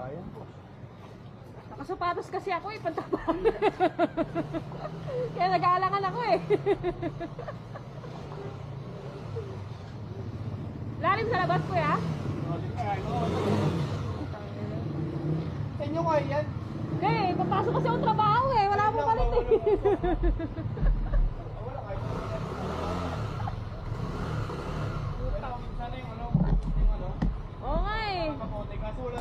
kaya. Nakasapatos kasi ako eh, pantabang. Kaya nag-aalangan ako eh. Lalim sa labas ko ya? Sa inyo kaya yan? Okay, papasok kasi akong trabaho eh. Wala mo palit eh. Wala kayo. Sana yung ano, Oo nga eh. kapote. Kaso wala